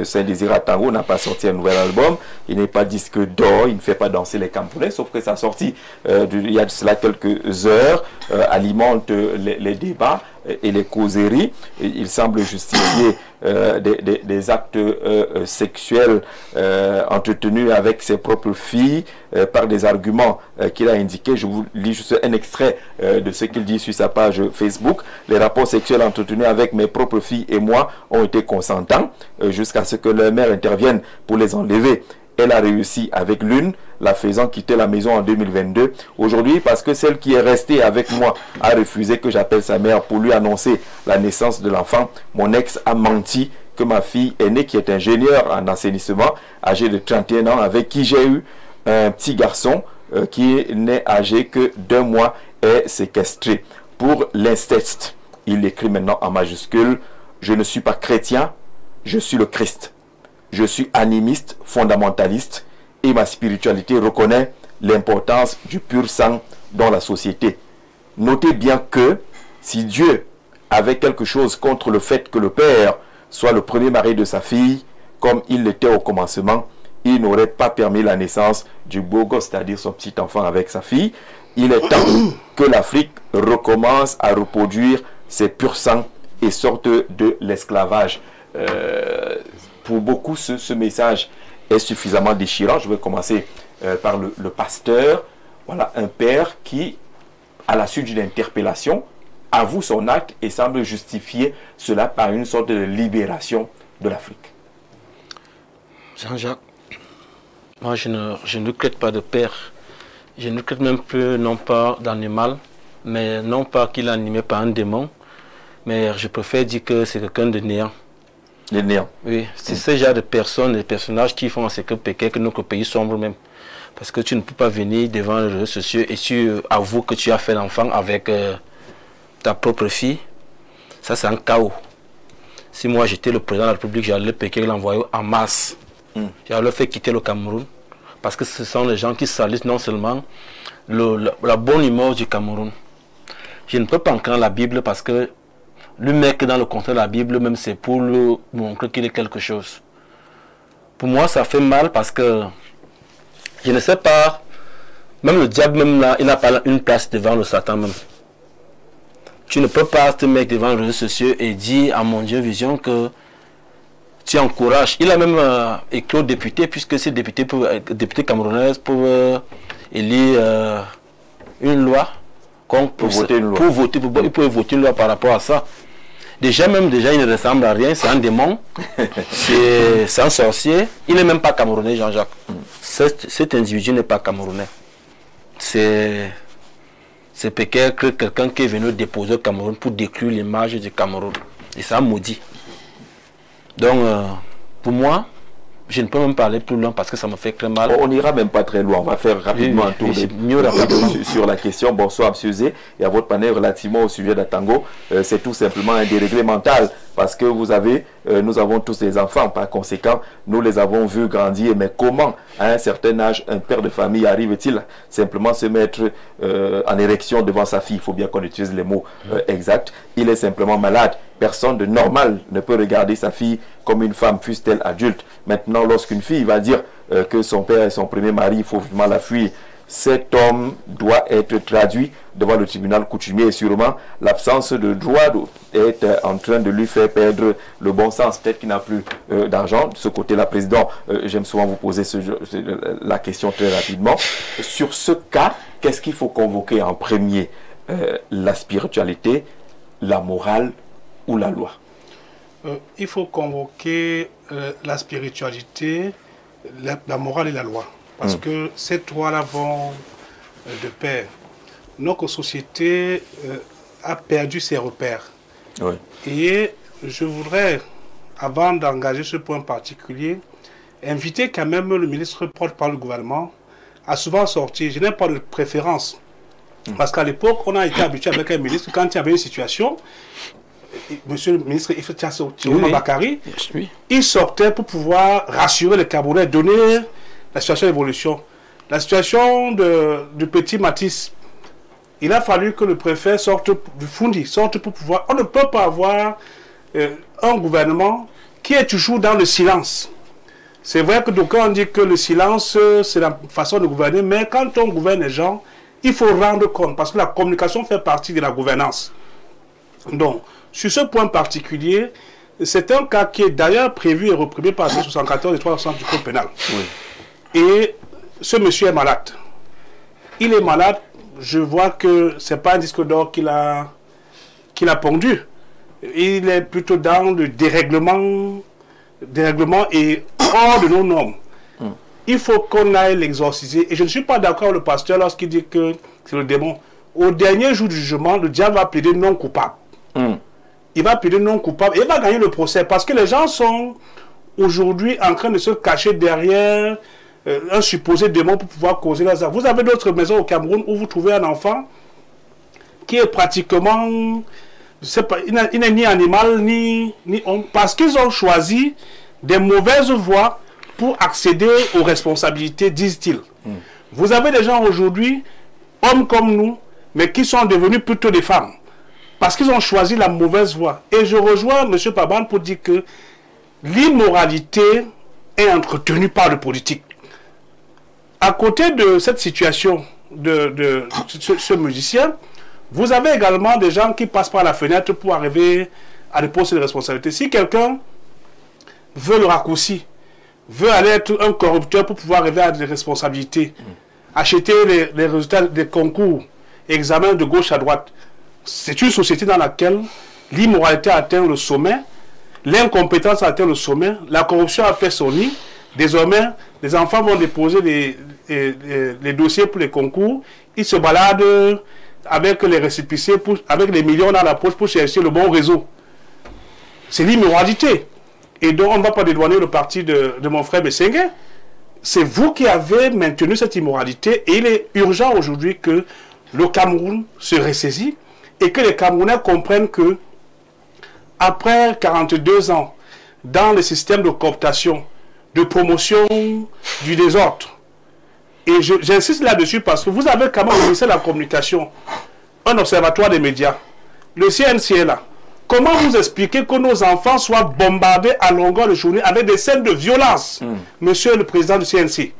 Saint-Désir Tango n'a pas sorti un nouvel album, il n'est pas disque d'or, il ne fait pas danser les Camerounais, sauf que sa sortie, il y a de cela quelques heures, alimente les débats et les causeries. Il semble justifier des actes sexuels entretenus avec ses propres filles par des arguments qu'il a indiqués. Je vous lis juste un extrait de ce qu'il dit sur sa page Facebook. Les rapports sexuels entretenus avec mes propres filles et moi ont été consentants jusqu'à ce que leur mère intervienne pour les enlever. Elle a réussi avec l'une, la faisant quitter la maison en 2022. Aujourd'hui, parce que celle qui est restée avec moi a refusé que j'appelle sa mère pour lui annoncer la naissance de l'enfant, mon ex a menti que ma fille aînée, qui est ingénieure en assainissement, âgée de 31 ans, avec qui j'ai eu un petit garçon qui n'est âgé que d'1 mois, est séquestré. Pour l'inceste, il écrit maintenant en majuscule, je ne suis pas chrétien, je suis le Christ. Je suis animiste, fondamentaliste, et ma spiritualité reconnaît l'importance du pur sang dans la société. Notez bien que si Dieu avait quelque chose contre le fait que le père soit le premier mari de sa fille, comme il l'était au commencement, il n'aurait pas permis la naissance du beau gosse, c'est-à-dire son petit enfant avec sa fille. Il est temps que l'Afrique recommence à reproduire ses purs sangs et sorte de l'esclavage. Pour beaucoup, ce message est suffisamment déchirant. Je vais commencer par le pasteur. Voilà, un père qui, à la suite d'une interpellation, avoue son acte et semble justifier cela par une sorte de libération de l'Afrique. Jean-Jacques, moi je ne crête pas de père. Je ne crête même plus, non pas d'animal, mais non pas qu'il est animé par un démon, mais je préfère dire que c'est quelqu'un de néant. Les néants. Oui, c'est ce genre de personnes, des personnages qui font en sorte que notre pays sombre même. Parce que tu ne peux pas venir devant les réseaux sociaux et tu avoues que tu as fait l'enfant avec ta propre fille. Ça, c'est un chaos. Si moi j'étais le président de la République, j'allais le péquer l'envoyer en masse. J'allais le faire quitter le Cameroun. Parce que ce sont les gens qui salissent non seulement la bonne humeur du Cameroun. Je ne peux pas entrer dans la Bible parce que le mec dans le contexte de la Bible, même c'est pour lui montrer qu'il est quelque chose. Pour moi, ça fait mal parce que je ne sais pas, même le diable, même là, il n'a pas une place devant le Satan même. Tu ne peux pas te mettre devant les réseaux sociaux et dire à mon Dieu Vision que tu encourages. Il a même écrit aux députés, puisque ces députés camerounaises peuvent élire une loi. Pour voter une loi. Ils peuvent voter une loi par rapport à ça. Déjà, il ne ressemble à rien, c'est un démon, c'est un sorcier. Il n'est même pas camerounais, Jean-Jacques. Cet individu n'est pas camerounais. C'est peut-être quelqu'un qui est venu déposer au Cameroun pour détruire l'image du Cameroun. Et ça maudit. Donc, pour moi, je ne peux même pas aller plus loin parce que ça me fait très mal. On n'ira même pas très loin. On va faire rapidement un tour sur la question. Bonsoir, M. Zé. Et à votre panel relativement au sujet d'Atango, c'est tout simplement un déréglé mental. Parce que vous avez, nous avons tous des enfants. Par conséquent, nous les avons vus grandir. Mais comment, à un certain âge, un père de famille arrive-t-il simplement se mettre en érection devant sa fille? Il faut bien qu'on utilise les mots exacts. Il est simplement malade. Personne de normal ne peut regarder sa fille comme une femme, fût-elle adulte. Maintenant, lorsqu'une fille va dire que son père est son premier mari, il faut vraiment la fuir. Cet homme doit être traduit devant le tribunal coutumier et sûrement l'absence de droit est en train de lui faire perdre le bon sens. Peut-être qu'il n'a plus d'argent. De ce côté-là, président, j'aime souvent vous poser la question très rapidement. Sur ce cas, qu'est-ce qu'il faut convoquer en premier? La spiritualité, la morale ou la loi? Il faut convoquer la spiritualité, la morale et la loi. Parce que ces trois-là vont de pair. Notre société a perdu ses repères. Oui. Et je voudrais, avant d'engager ce point particulier, inviter quand même le ministre porte-parole du gouvernement à souvent sortir. Je n'ai pas de préférence. Parce qu'à l'époque, on a été habitué avec un ministre, quand il y avait une situation, monsieur le ministre Bakary, il sortait pour pouvoir rassurer les Camerounais, donner la situation d'évolution. La situation du petit Matisse, il a fallu que le préfet sorte du Fundi, sorte pour pouvoir... On ne peut pas avoir un gouvernement qui est toujours dans le silence. C'est vrai que d'aucuns dit que le silence, c'est la façon de gouverner, mais quand on gouverne les gens, il faut rendre compte, parce que la communication fait partie de la gouvernance. Donc, sur ce point particulier, c'est un cas qui est d'ailleurs prévu et reprimé par l'article 74 et 360 du Code pénal. Oui. Et ce monsieur est malade. Il est malade, je vois que ce n'est pas un disque d'or qu'il a pondu. Il est plutôt dans le dérèglement et hors de nos normes. Il faut qu'on aille l'exorciser. Et je ne suis pas d'accord avec le pasteur lorsqu'il dit que c'est le démon. Au dernier jour du jugement, le diable va plaider non coupable. Il va plaider non coupable et il va gagner le procès. Parce que les gens sont aujourd'hui en train de se cacher derrière un supposé démon pour pouvoir causer les actes. Vous avez d'autres maisons au Cameroun où vous trouvez un enfant qui est pratiquement... il n'est ni animal, ni homme. Parce qu'ils ont choisi des mauvaises voies pour accéder aux responsabilités, disent-ils. Vous avez des gens aujourd'hui, hommes comme nous, mais qui sont devenus plutôt des femmes. Parce qu'ils ont choisi la mauvaise voie. Et je rejoins M. Paban pour dire que l'immoralité est entretenue par le politique. À côté de cette situation de ce musicien, vous avez également des gens qui passent par la fenêtre pour arriver à des postes de responsabilité. Si quelqu'un veut le raccourci, veut aller être un corrupteur pour pouvoir arriver à des responsabilités, acheter les résultats des concours, examens de gauche à droite, c'est une société dans laquelle l'immoralité a atteint le sommet, l'incompétence a atteint le sommet, la corruption a fait son nid. Désormais, les enfants vont déposer les dossiers pour les concours, ils se baladent avec les récépissés, avec les millions dans la poche pour chercher le bon réseau. C'est l'immoralité. Et donc, on ne va pas dédouaner le parti de mon frère Messengue. C'est vous qui avez maintenu cette immoralité. Et il est urgent aujourd'hui que le Cameroun se ressaisit et que les Camerounais comprennent que, après 42 ans, dans le système de cooptation, de promotion du désordre, et j'insiste là-dessus parce que vous avez quand même au ministère de la Communication un observatoire des médias. Le CNC est là. Comment vous expliquez que nos enfants soient bombardés à longueur de journée avec des scènes de violence, monsieur le président du CNC?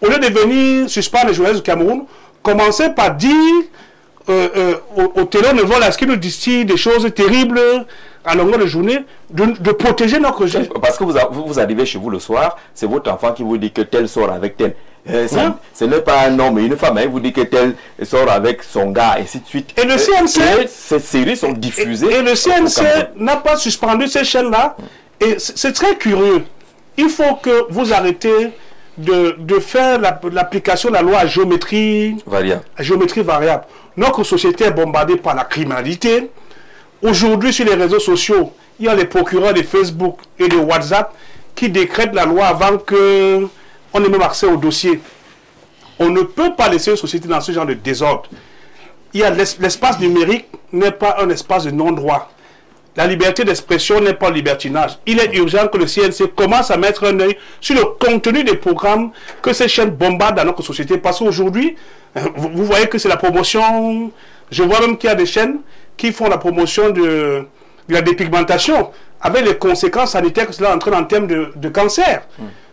Au lieu de venir suspendre les journalistes du Cameroun, commencez par dire au télé ne voilà, ce qui nous distille des choses terribles à longueur de journée, de protéger notre jeune. Parce que vous arrivez chez vous le soir, c'est votre enfant qui vous dit que tel sort avec tel. Ce n'est pas un homme et une femme, il vous dit que tel sort avec son gars, et ainsi de suite. Et le CNC... ces séries sont diffusées. Et le CNC n'a pas suspendu ces chaînes-là. Et c'est très curieux. Il faut que vous arrêtez de faire l'application de la loi à géométrie variable. Notre société est bombardée par la criminalité. Aujourd'hui, sur les réseaux sociaux, il y a les procureurs de Facebook et de WhatsApp qui décrètent la loi avant que on ait même accès au dossier. On ne peut pas laisser une société dans ce genre de désordre. L'espace numérique n'est pas un espace de non-droit. La liberté d'expression n'est pas libertinage. Il est urgent que le CNC commence à mettre un œil sur le contenu des programmes que ces chaînes bombardent dans notre société. Parce qu'aujourd'hui, vous voyez que c'est la promotion. Je vois même qu'il y a des chaînes qui font la promotion de la dépigmentation avec les conséquences sanitaires que cela entraîne en termes de cancer.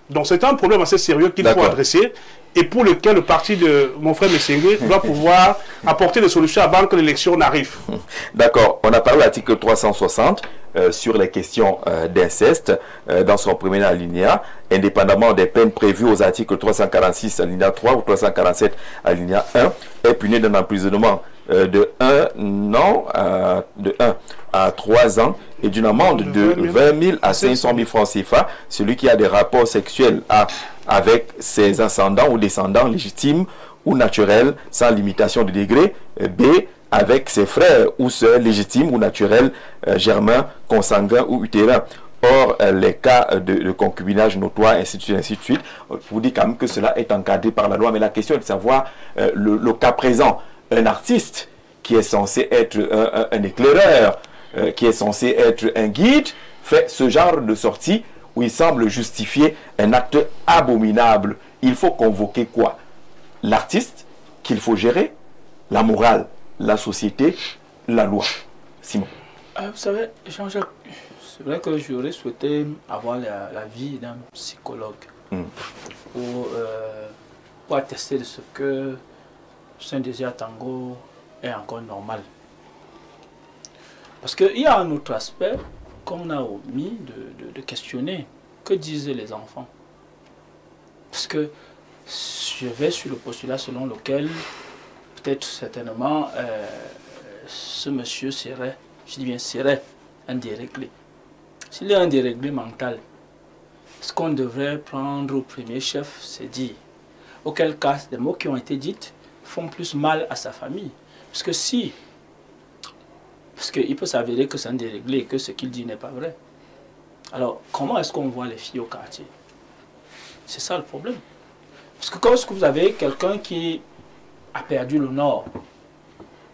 Donc c'est un problème assez sérieux qu'il faut adresser et pour lequel le parti de mon frère Messengue doit pouvoir apporter des solutions avant que l'élection n'arrive. D'accord. On a parlé de l'article 360 sur les questions d'inceste dans son premier alinéa, indépendamment des peines prévues aux articles 346 alinéa 3 ou 347 alinéa 1, est puni d'un emprisonnement de 1 an à 3 ans et d'une amende de 20 000 à 500 000 francs CFA, celui qui a des rapports sexuels avec ses ascendants ou descendants légitimes ou naturels sans limitation de degré. B, avec ses frères ou sœurs légitimes ou naturels, germains, consanguins ou utérins. Or, les cas de concubinage notoire, ainsi de suite, vous dit quand même que cela est encadré par la loi. Mais la question est de savoir le cas présent. Un artiste qui est censé être un éclaireur, qui est censé être un guide, fait ce genre de sortie où il semble justifier un acte abominable. Il faut convoquer quoi? L'artiste qu'il faut gérer, la morale, la société, la loi. Simon. Vous savez, Jean-Jacques, C'est vrai que j'aurais souhaité avoir la vie d'un psychologue pour attester de ce que Saint-Désir Tango est encore normal. Parce qu'il y a un autre aspect qu'on a omis de questionner. Que disent les enfants? Parce que je vais sur le postulat selon lequel, peut-être certainement, ce monsieur serait, je dis bien serait, un déréglé. S'il est un déréglé mental, ce qu'on devrait prendre au premier chef, c'est dire, auquel cas, des mots qui ont été dits font plus mal à sa famille. Parce que si, parce qu'il peut s'avérer que c'est un déréglé et que ce qu'il dit n'est pas vrai. Alors, comment est-ce qu'on voit les filles au quartier? C'est ça le problème. Parce que quand vous avez quelqu'un qui a perdu le nord,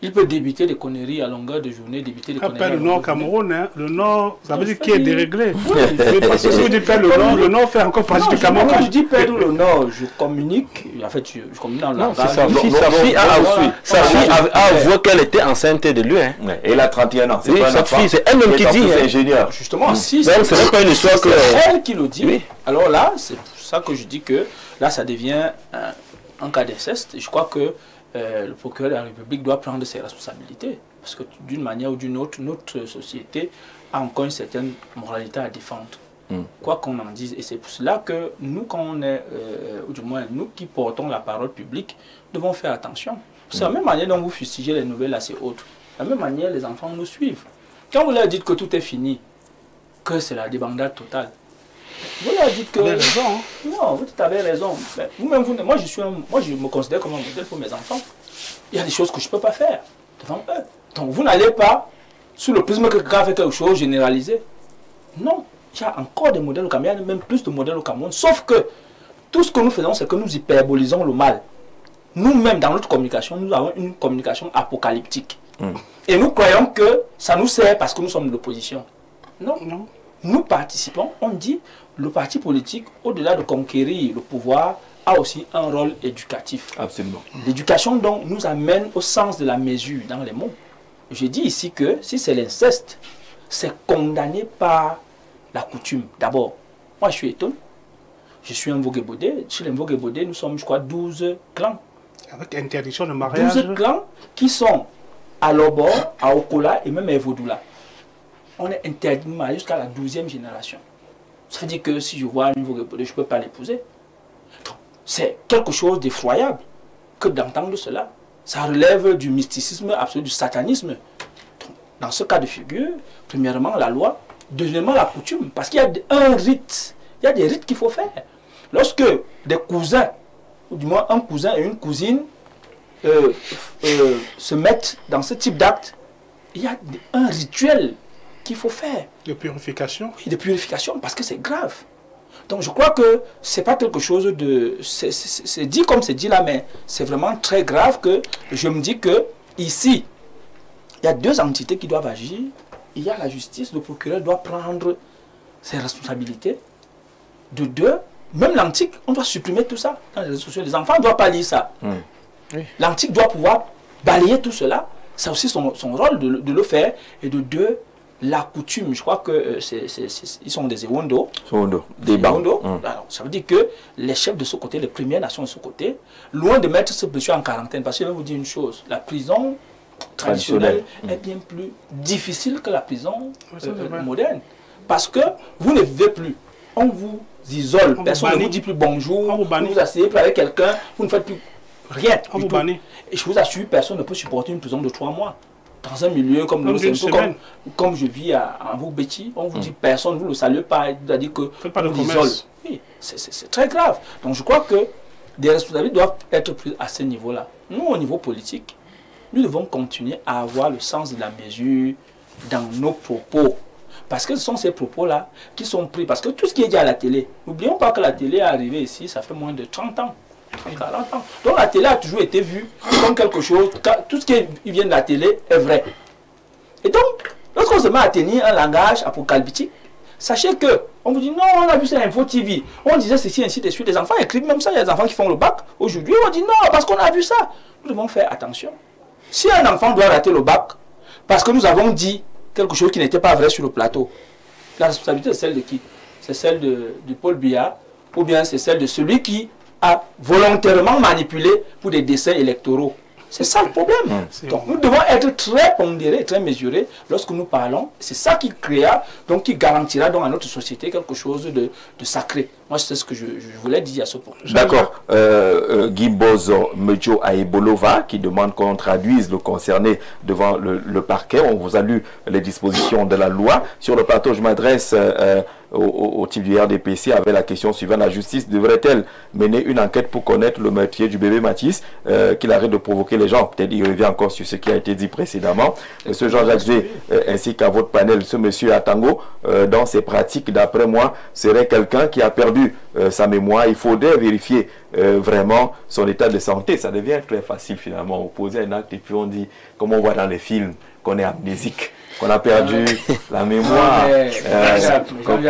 il peut débiter des conneries à longueur de journée, débiter des conneries. Pas le nord Cameroun, hein. Le nord, ça veut dire qu'il est déréglé. Oui, parce que si vous dites perdre le nord fait encore partie du Cameroun. Quand je dis perdre le nord, je communique, en fait, je communique dans le langage. Sa fille a avoué qu'elle était enceinte de lui. Hein. Ouais, et elle a 31 ans. Oui, cette fille, c'est elle-même qui dit. Ingénieur. Justement, si c'est pas une histoire que... elle qui le dit. Oui. Alors là, c'est pour ça que je dis que là, ça devient un cas d'inceste. Je crois que le procureur de la République doit prendre ses responsabilités. Parce que d'une manière ou d'une autre, notre société a encore une certaine moralité à défendre. Quoi qu'on en dise. Et c'est pour cela que nous, quand on est, ou du moins nous qui portons la parole publique, devons faire attention. C'est la même manière dont vous fustigez les nouvelles assez hautes. De la même manière, les enfants nous suivent. Quand vous leur dites que tout est fini, que c'est la débandade totale, vous leur dites que... Vous avez raison. Hein? Non, vous avez raison. Vous-même, moi, je me considère comme un modèle pour mes enfants. Il y a des choses que je ne peux pas faire devant eux. Donc, vous n'allez pas, sous le prisme que quelqu'un fait quelque chose, généraliser. Non, il y a encore des modèles au Cameroun, il y a même plus de modèles au Cameroun. Sauf que tout ce que nous faisons, c'est que nous hyperbolisons le mal. Nous-mêmes, dans notre communication, nous avons une communication apocalyptique. Et nous croyons que ça nous sert parce que nous sommes de l'opposition. Non, non. Nous participons, on dit, le parti politique, au-delà de conquérir le pouvoir, a aussi un rôle éducatif. Absolument. L'éducation donc nous amène au sens de la mesure dans les mots. Je dis ici que si c'est l'inceste, c'est condamné par la coutume. D'abord, moi je suis étonné. Je suis un Voguébodé. Chez les Voguébodé, nous sommes, je crois, 12 clans. Avec interdiction de mariage. 12 clans qui sont à Lobo, à Okola et même à Evodoula. On est interdit de mariage jusqu'à la 12e génération. Ça veut dire que si je vois un Voguébodé, je ne peux pas l'épouser. C'est quelque chose d'effroyable que d'entendre cela. Ça relève du mysticisme absolu, du satanisme. Donc, dans ce cas de figure, premièrement la loi, deuxièmement la coutume, parce qu'il y a un rite, il y a des rites qu'il faut faire. Lorsque des cousins, ou du moins un cousin et une cousine se mettent dans ce type d'acte, il y a un rituel qu'il faut faire. De purification? Oui, de purification, parce que c'est grave. Donc je crois que ce n'est pas quelque chose de... C'est dit comme c'est dit là, mais c'est vraiment très grave que je me dis que ici, il y a deux entités qui doivent agir. Il y a la justice, le procureur doit prendre ses responsabilités. De deux, même l'antique, on doit supprimer tout ça dans les réseaux sociaux. Les enfants ne doivent pas lire ça. Oui. L'antique doit pouvoir balayer tout cela. C'est aussi son rôle de le faire. Et de deux, la coutume, je crois que ils sont des Ewondo. Des bandes. Alors, ça veut dire que les chefs de ce côté, les Premières Nations de ce côté, loin de mettre ce monsieur en quarantaine, parce que je vais vous dire une chose, la prison traditionnelle est bien plus difficile que la prison moderne. Parce que vous ne vivez plus, on vous isole, personne ne vous dit plus bonjour, vous vous asseyez plus avec quelqu'un, vous ne faites plus rien. Et je vous assure, personne ne peut supporter une prison de 3 mois. Dans un milieu comme nous, c'est un peu comme je vis à Vogbéti, on vous dit personne, vous ne le saluez pas, vous dit que vous isole. Oui, c'est très grave. Donc je crois que des responsabilités doivent être prises à ce niveau-là. Nous, au niveau politique, nous devons continuer à avoir le sens de la mesure dans nos propos. Parce que ce sont ces propos-là qui sont pris. Parce que tout ce qui est dit à la télé, n'oublions pas que la télé est arrivée ici, ça fait moins de 30 ans. 40 ans. Donc la télé a toujours été vue comme quelque chose, tout ce qui vient de la télé est vrai. Et donc, lorsqu'on se met à tenir un langage apocalyptique, sachez que, on vous dit non, on a vu ça à Info TV, on disait ceci, ainsi de suite. Les enfants écrivent même ça, il y a des enfants qui font le bac. Aujourd'hui, on dit non, parce qu'on a vu ça. Nous devons faire attention. Si un enfant doit rater le bac, parce que nous avons dit quelque chose qui n'était pas vrai sur le plateau, La responsabilité, c'est celle de qui? C'est celle du Paul Biya, ou bien c'est celle de celui qui a volontairement manipulé pour des desseins électoraux. C'est ça le problème. Donc nous devons être très pondérés, très mesurés lorsque nous parlons. C'est ça qui créera, donc qui garantira donc à notre société quelque chose de sacré. Moi, c'est ce que je voulais dire à ce point. D'accord. Gimbozo Mejo Aebolova qui demande qu'on traduise le concerné devant le parquet. On vous a lu les dispositions de la loi. Sur le plateau, je m'adresse au type du RDPC avec la question suivante. La justice devrait-elle mener une enquête pour connaître le meurtrier du bébé Mathis, qu'il arrête de provoquer les gens? Peut-être il revient encore sur ce qui a été dit précédemment. Monsieur Jean-Jacques Zé, ainsi qu'à votre panel, ce monsieur Atango, dans ses pratiques, d'après moi, serait quelqu'un qui a perdu sa mémoire. Il faudrait vérifier vraiment son état de santé. Ça devient très facile finalement. On pose un acte et puis on dit, comme on voit dans les films, qu'on est amnésique, qu'on a perdu la mémoire.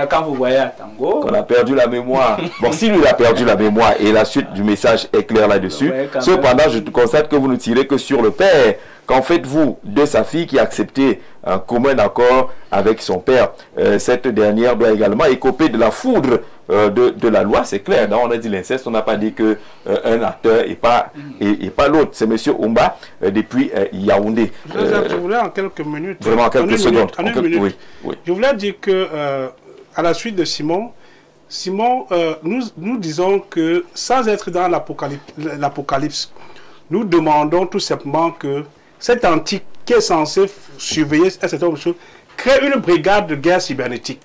Quand vous voyez Atango, qu'on a perdu la mémoire. Bon, si lui a perdu la mémoire et la suite du message est claire là-dessus, cependant, je constate que vous ne tirez que sur le père. Qu'en faites-vous de sa fille qui a accepté un commun accord avec son père? Cette dernière doit également écoper de la foudre de la loi, c'est clair. On a dit l'inceste, on n'a pas dit que un acteur et pas l'autre. C'est M. Oumba depuis Yaoundé. Je voulais en quelques minutes. Vraiment en quelques secondes. Oui. Je voulais dire que à la suite de Simon, nous disons que sans être dans l'apocalypse, nous demandons tout simplement que cet antique qui est censé surveiller un certain nombre de choses crée une brigade de guerre cybernétique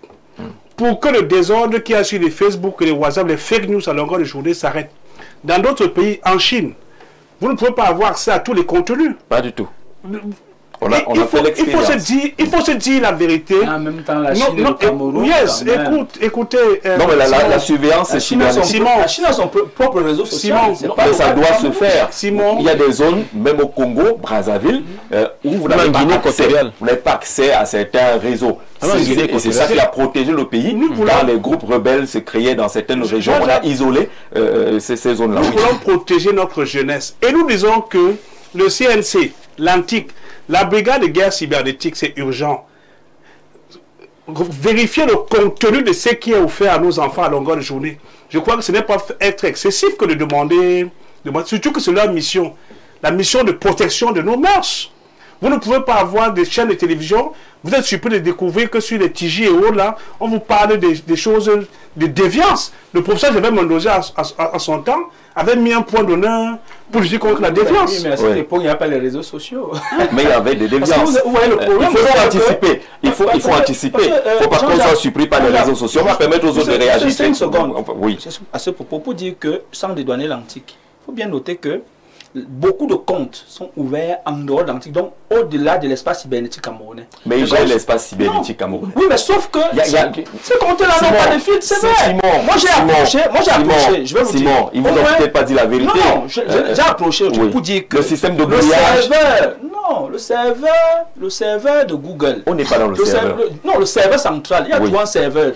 pour que le désordre qu'il y a sur les Facebook et les WhatsApp, les fake news à longueur de journée s'arrête. Dans d'autres pays, en Chine, vous ne pouvez pas avoir accès à tous les contenus. Pas du tout. Il faut se dire la vérité. En même temps, la Chine et le Cameroun. Écoutez. Non, mais la surveillance, c'est Simon. La Chine a son propre réseau social. Mais ça doit se faire. Simon. Il y a des zones, même au Congo, Brazzaville, où vous n'avez pas accès à certains réseaux. C'est ça qui a protégé le pays. Quand les groupes rebelles se créaient dans certaines régions, on a isolé ces zones-là. Nous voulons protéger notre jeunesse. Et nous disons que le CNC, l'antique, la brigade de guerre cybernétique, c'est urgent. Vérifier le contenu de ce qui est offert à nos enfants à longueur de journée. Je crois que ce n'est pas être excessif que de demander, surtout que c'est leur mission, la mission de protection de nos mœurs. Vous ne pouvez pas avoir des chaînes de télévision. Vous êtes surpris de découvrir que sur les TJ et autres, là, on vous parle des choses de déviance. Le professeur Javel Mondoja, à son temps, avait mis un point d'honneur pour lutter contre la déviance. Oui, mais à cette époque, il n'y a pas les réseaux sociaux. Mais il y avait des déviances. Il faut anticiper. Il faut anticiper. Il ne faut pas qu'on soit surpris par les réseaux sociaux. On va permettre aux autres de réagir. 5 secondes. Oui. À ce propos, pour dire que, sans dédouaner l'antique, il faut bien noter que beaucoup de comptes sont ouverts en dehors de l'antique, donc au-delà de l'espace cybernétique camerounais. Mais il gère l'espace cybernétique camerounais. Oui, mais sauf que ces comptes-là n'ont pas de filtre, c'est vrai. Moi j'ai approché, je vais vous dire. Simon, ils vous ont peut-être pas dit la vérité. Non, j'ai approché pour dire que le système de brouillage. Le serveur de Google. On n'est pas dans le serveur. Non, le serveur central. Il y a trois serveurs.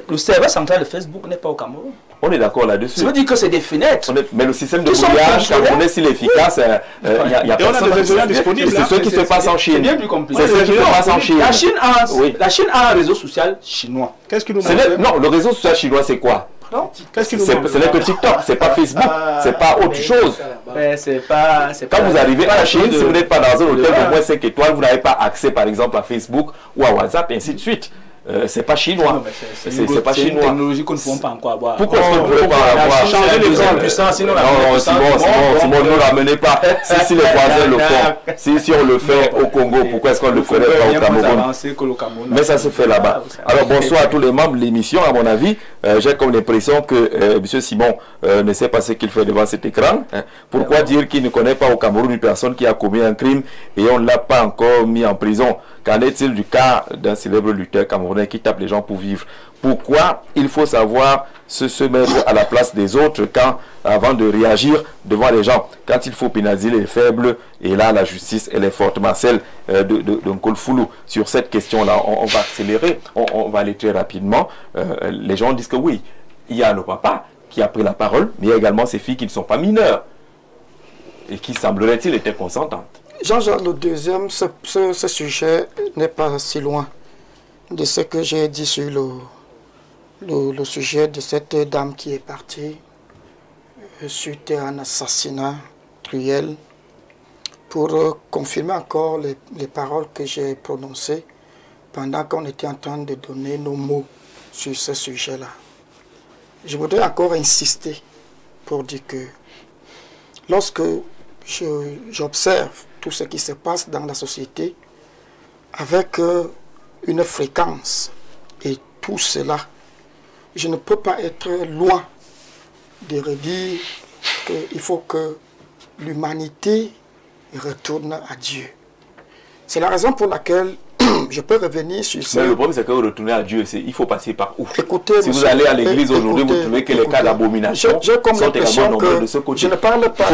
Le serveur central de Facebook n'est pas au Cameroun. On est d'accord là-dessus. Ça veut dire que c'est des fenêtres. Mais le système de brouillage camerounais, s'il est efficace, il y a personne disponible. C'est ce qui se passe en Chine. C'est bien plus compliqué. C'est ce qui se passe en Chine. La Chine a un réseau social chinois. Qu'est-ce que nous Non, le réseau social chinois, c'est quoi? Qu'est-ce qui nous ce n'est que TikTok, c'est pas Facebook, c'est pas autre chose. Quand vous arrivez en Chine, si vous n'êtes pas dans un hôtel de moins 5 étoiles, vous n'avez pas accès par exemple à Facebook ou à WhatsApp et ainsi de suite. C'est pas chinois. C'est pas chinois. C'est une technologie qu'on ne peut pas encore avoir. Pourquoi est-ce qu'on ne peut pas avoir? Changer les grandes puissances, sinon Simon, ne nous ramenez pas. Si les voisins le font, si on le fait au Congo, pourquoi est-ce qu'on ne le ferait pas au Cameroun? Mais ça se fait là-bas. Alors bonsoir à tous les membres de l'émission. À mon avis, j'ai comme l'impression que M. Simon ne sait pas ce qu'il fait devant cet écran. Pourquoi dire qu'il ne connaît pas au Cameroun une personne qui a commis un crime et on ne l'a pas encore mis en prison? Qu'en est-il du cas d'un célèbre lutteur camerounais qui tape les gens pour vivre? Pourquoi il faut savoir se mettre à la place des autres avant de réagir devant les gens? Quand il faut pénaliser les faibles, et là la justice elle est fortement celle de Nkolfoulou. Sur cette question-là, on va accélérer, on va aller très rapidement. Les gens disent que oui, il y a le papa qui a pris la parole, mais il y a également ces filles qui ne sont pas mineures et qui semblerait-il étaient consentantes. Jean-Jacques, le deuxième, ce sujet n'est pas si loin. de ce que j'ai dit sur le sujet de cette dame qui est partie suite à un assassinat cruel, pour confirmer encore les paroles que j'ai prononcées pendant qu'on était en train de donner nos mots sur ce sujet-là. Je voudrais encore insister pour dire que lorsque j'observe tout ce qui se passe dans la société avec une fréquence et tout cela, je ne peux pas être loin de redire qu'il faut que l'humanité retourne à Dieu. C'est la raison pour laquelle je peux revenir sur ça. Mais le problème, c'est que retourner à Dieu, il faut passer par où? Écoutez, si vous allez à l'église aujourd'hui, vous trouvez que les cas d'abomination j'ai comme sont également nombreux de ce côté. Je ne parle pas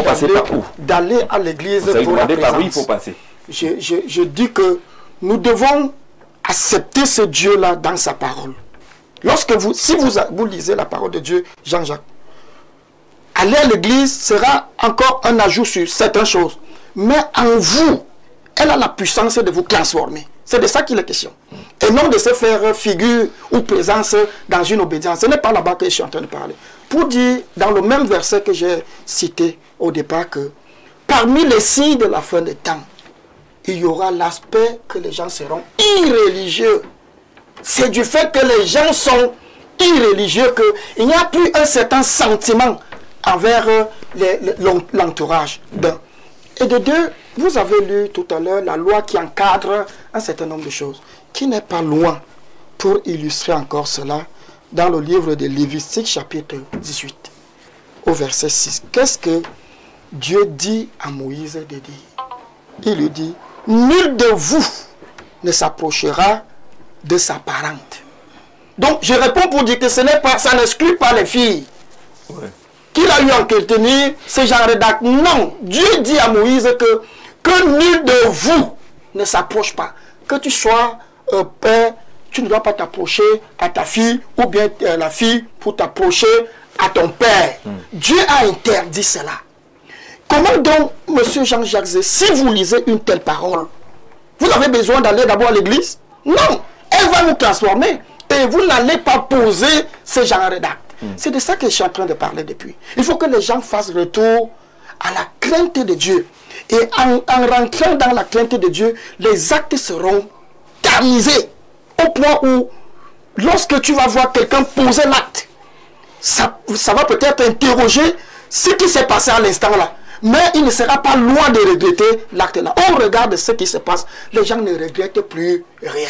d'aller à l'église pour la présence. Par où il faut passer? Je dis que nous devons accepter ce Dieu-là dans sa parole. Si vous lisez la parole de Dieu, Jean-Jacques, aller à l'église sera encore un ajout sur certaines choses. Mais en vous, elle a la puissance de vous transformer. C'est de ça qu'il est question. Et non de se faire figure ou présence dans une obédience. Ce n'est pas là-bas que je suis en train de parler. Pour dire, dans le même verset que j'ai cité au départ, que parmi les signes de la fin des temps, il y aura l'aspect que les gens seront irréligieux. C'est du fait que les gens sont irréligieux qu'il n'y a plus un certain sentiment envers l'entourage d'un. Et de deux, vous avez lu tout à l'heure la loi qui encadre un certain nombre de choses, qui n'est pas loin pour illustrer encore cela dans le livre de Lévitique chapitre 18, au verset 6. Qu'est-ce que Dieu dit à Moïse de dire? Il lui dit, nul de vous ne s'approchera de sa parente. Donc je réponds pour dire que ça n'exclut pas les filles. Ouais. Qu'il a eu en tenir ce genre d'acte. Non, Dieu dit à Moïse que nul de vous ne s'approche pas. Que tu sois père, tu ne dois pas t'approcher à ta fille, ou bien la fille pour t'approcher à ton père. Dieu a interdit cela. Comment donc, monsieur Jean-Jacques, si vous lisez une telle parole, vous avez besoin d'aller d'abord à l'église? Non, elle va vous transformer. Et vous n'allez pas poser ce genre d'acte. C'est de ça que je suis en train de parler depuis. Il faut que les gens fassent retour à la crainte de Dieu. Et en rentrant dans la crainte de Dieu, les actes seront tamisés. Au point où, lorsque tu vas voir quelqu'un poser l'acte, ça va peut-être interroger ce qui s'est passé à l'instant là. Mais il ne sera pas loin de regretter l'acte là. On regarde ce qui se passe, les gens ne regrettent plus rien.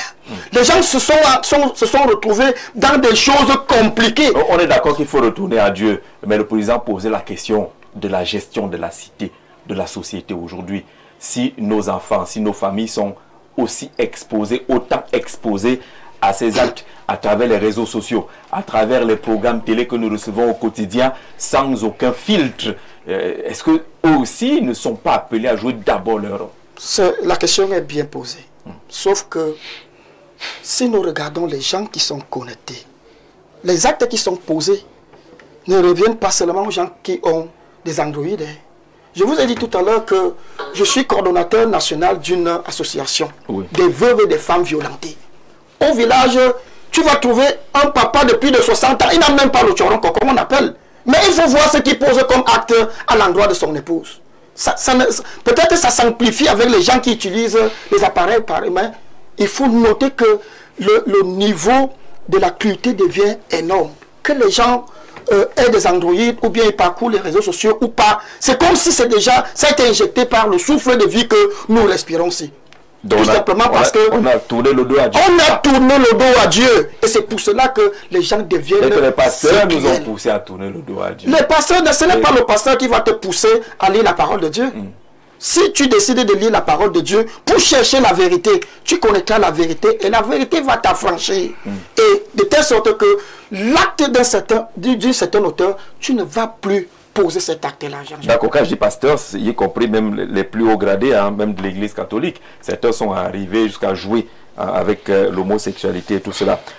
Les gens se sont retrouvés dans des choses compliquées. On est d'accord qu'il faut retourner à Dieu, mais le président posait la question de la gestion de la cité, de la société aujourd'hui. Si nos enfants, si nos familles sont aussi exposés, autant exposés à ces actes à travers les réseaux sociaux, à travers les programmes télé que nous recevons au quotidien, sans aucun filtre, est-ce qu'eux aussi ne sont pas appelés à jouer d'abord leur rôle? La question est bien posée. Sauf que si nous regardons les gens qui sont connectés, les actes qui sont posés ne reviennent pas seulement aux gens qui ont des androïdes. Je vous ai dit tout à l'heure que je suis coordonnateur national d'une association des veuves et des femmes violentées. Au village, tu vas trouver un papa de plus de 60 ans, il n'a même pas le tchoronko, comme on appelle. Mais il faut voir ce qu'il pose comme acte à l'endroit de son épouse. Peut-être que ça s'amplifie avec les gens qui utilisent les appareils pareils, mais il faut noter que le niveau de la cruauté devient énorme. Que les gens aient des androïdes, ou bien ils parcourent les réseaux sociaux ou pas, c'est comme si ça a été injecté par le souffle de vie que nous respirons ici. Donc tout simplement parce qu'on a tourné le dos à Dieu. On a tourné le dos à Dieu. Et c'est pour cela que les gens deviennent... Et que les pasteurs nous ont poussé à tourner le dos à Dieu. Les pasteurs, ce n'est pas le pasteur qui va te pousser à lire la parole de Dieu. Si tu décides de lire la parole de Dieu pour chercher la vérité, tu connaîtras la vérité et la vérité va t'affranchir. Et de telle sorte que l'acte d'une certaine auteur, tu ne vas plus poser cet acte-là. D'accord, quand je dis pasteur, y compris même les plus hauts gradés, hein, même de l'église catholique, certains sont arrivés jusqu'à jouer avec l'homosexualité et tout cela.